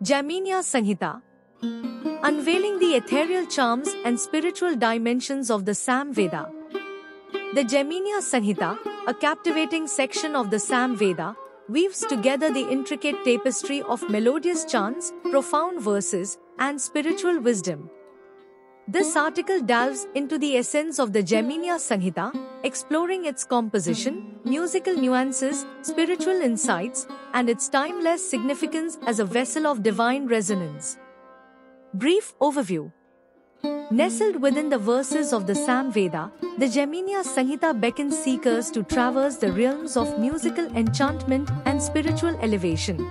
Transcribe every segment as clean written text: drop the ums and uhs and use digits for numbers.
Jaiminia Sanhita, unveiling the ethereal charms and spiritual dimensions of the Sam Veda. The Jaiminia Sanhita, a captivating section of the Sam Veda, weaves together the intricate tapestry of melodious chants, profound verses, and spiritual wisdom. This article delves into the essence of the Jaiminia Sanhita, exploring its composition, musical nuances, spiritual insights, and its timeless significance as a vessel of divine resonance. Brief overview. Nestled within the verses of the Sam Veda, the Jaiminia Sanhita beckons seekers to traverse the realms of musical enchantment and spiritual elevation.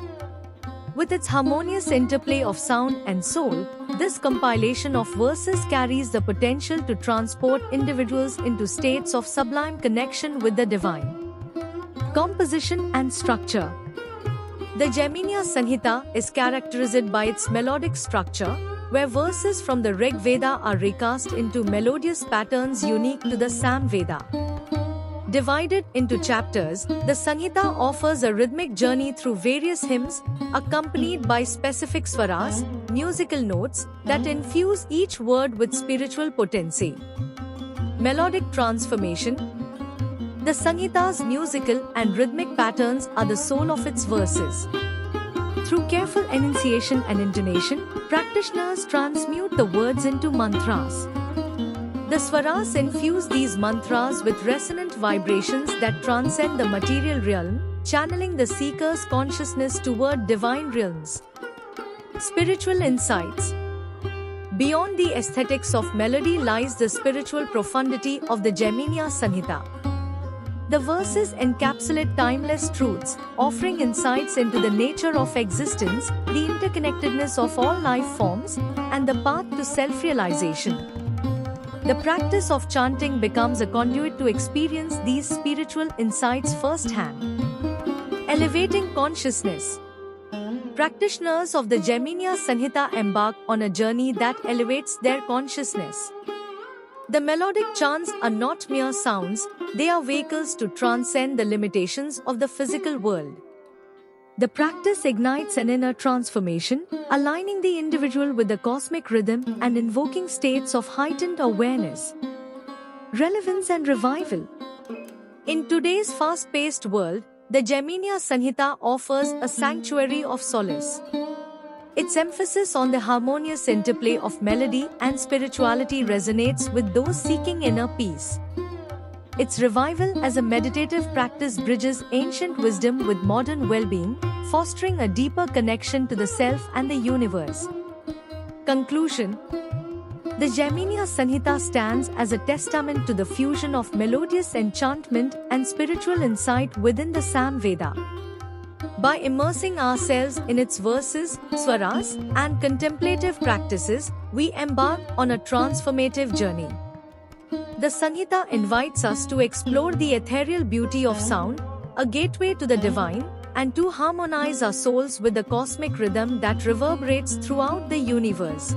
With its harmonious interplay of sound and soul, this compilation of verses carries the potential to transport individuals into states of sublime connection with the divine. Composition and structure. The Jaiminia Sanhita is characterized by its melodic structure, where verses from the Rig Veda are recast into melodious patterns unique to the Sam Veda. Divided into chapters, the Sanhita offers a rhythmic journey through various hymns, accompanied by specific swaras, musical notes, that infuse each word with spiritual potency. Melodic transformation. The Sanhita's musical and rhythmic patterns are the soul of its verses. Through careful enunciation and intonation, practitioners transmute the words into mantras. The swaras infuse these mantras with resonant vibrations that transcend the material realm, channeling the seeker's consciousness toward divine realms. Spiritual insights. Beyond the aesthetics of melody lies the spiritual profundity of the Jaiminia Sanhita. The verses encapsulate timeless truths, offering insights into the nature of existence, the interconnectedness of all life forms, and the path to self-realization. The practice of chanting becomes a conduit to experience these spiritual insights firsthand. Elevating consciousness. Practitioners of the Jaiminia Sanhita embark on a journey that elevates their consciousness. The melodic chants are not mere sounds, they are vehicles to transcend the limitations of the physical world. The practice ignites an inner transformation, aligning the individual with the cosmic rhythm and invoking states of heightened awareness. Relevance and revival. In today's fast-paced world, the Jaiminia Sanhita offers a sanctuary of solace. Its emphasis on the harmonious interplay of melody and spirituality resonates with those seeking inner peace. Its revival as a meditative practice bridges ancient wisdom with modern well-being, fostering a deeper connection to the self and the universe. Conclusion. The Jaiminia Sanhita stands as a testament to the fusion of melodious enchantment and spiritual insight within the Sam Veda. By immersing ourselves in its verses, swaras, and contemplative practices, we embark on a transformative journey. The Sanhita invites us to explore the ethereal beauty of sound, a gateway to the divine, and to harmonize our souls with the cosmic rhythm that reverberates throughout the universe.